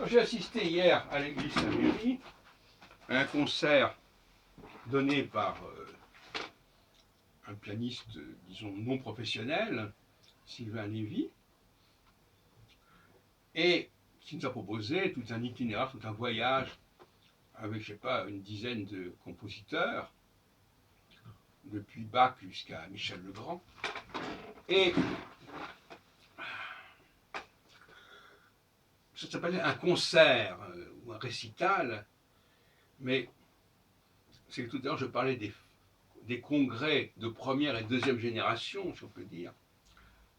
J'ai assisté hier à l'église Saint-Méry à un concert donné par un pianiste, disons, non professionnel, Sylvain Lévy, et qui nous a proposé tout un itinéraire, tout un voyage avec, je sais pas, une dizaine de compositeurs, depuis Bach jusqu'à Michel Legrand. Et ça s'appelait un concert ou un récital, mais c'est que tout à l'heure je parlais des congrès de première et deuxième génération, si on peut dire.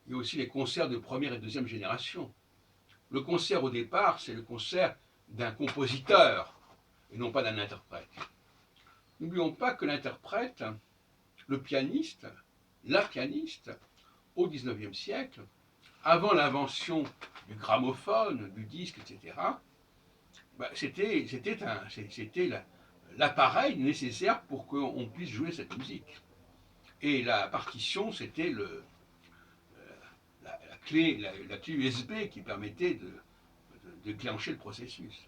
Il y a aussi les concerts de première et deuxième génération. Le concert au départ, c'est le concert d'un compositeur et non pas d'un interprète. N'oublions pas que l'interprète, le pianiste, la pianiste, au XIXe siècle, avant l'invention du gramophone, du disque, etc., c'était l'appareil nécessaire pour qu'on puisse jouer cette musique. Et la partition, c'était la clé USB qui permettait de déclencher le processus.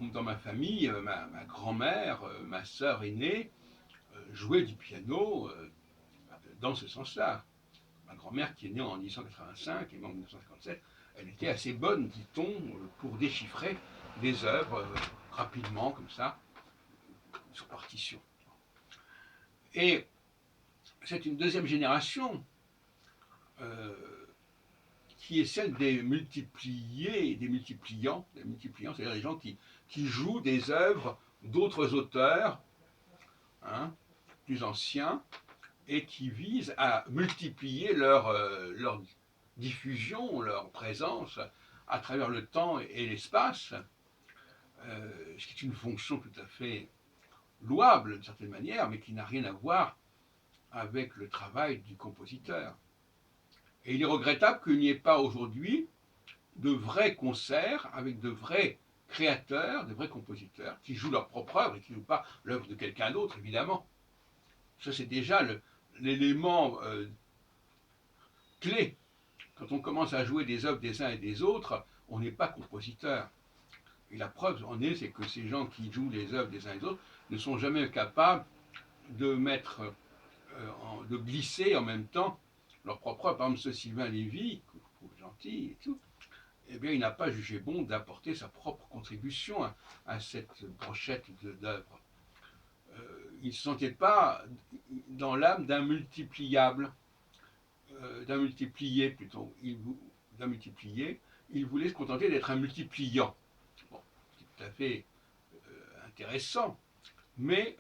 Dans ma famille, ma grand-mère, ma sœur aînée, jouaient du piano dans ce sens-là. Ma grand-mère, qui est née en 1885 et mort en 1957, elle était assez bonne, dit-on, pour déchiffrer des œuvres rapidement, comme ça, sur partition. Et c'est une deuxième génération qui est celle des multipliés, des multipliants, c'est-à-dire des gens qui jouent des œuvres d'autres auteurs, plus anciens, et qui visent à multiplier leur diffusion, leur présence à travers le temps et l'espace, ce qui est une fonction tout à fait louable d'une certaine manière, mais qui n'a rien à voir avec le travail du compositeur. Et il est regrettable qu'il n'y ait pas aujourd'hui de vrais concerts avec de vrais créateurs, de vrais compositeurs qui jouent leur propre œuvre et qui ne jouent pas l'œuvre de quelqu'un d'autre, évidemment. Ça, c'est déjà l'élément clé. Quand on commence à jouer des œuvres des uns et des autres, on n'est pas compositeur. Et la preuve en est, c'est que ces gens qui jouent les œuvres des uns et des autres ne sont jamais capables de de glisser en même temps leur propre œuvre. Par exemple, ce Sylvain Lévy, que je trouve gentil et tout, eh bien, il n'a pas jugé bon d'apporter sa propre contribution à cette brochette d'œuvres. Il ne se sentait pas dans l'âme d'un multipliable, d'un multiplié plutôt, d'un multiplié. Il voulait se contenter d'être un multipliant. Bon, c'est tout à fait intéressant, mais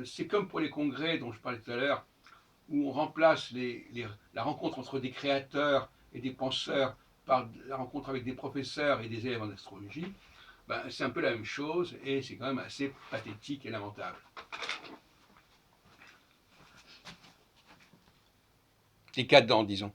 c'est comme pour les congrès dont je parlais tout à l'heure, où on remplace la rencontre entre des créateurs et des penseurs par la rencontre avec des professeurs et des élèves en astrologie. C'est un peu la même chose et c'est quand même assez pathétique et lamentable. Les cadans, disons.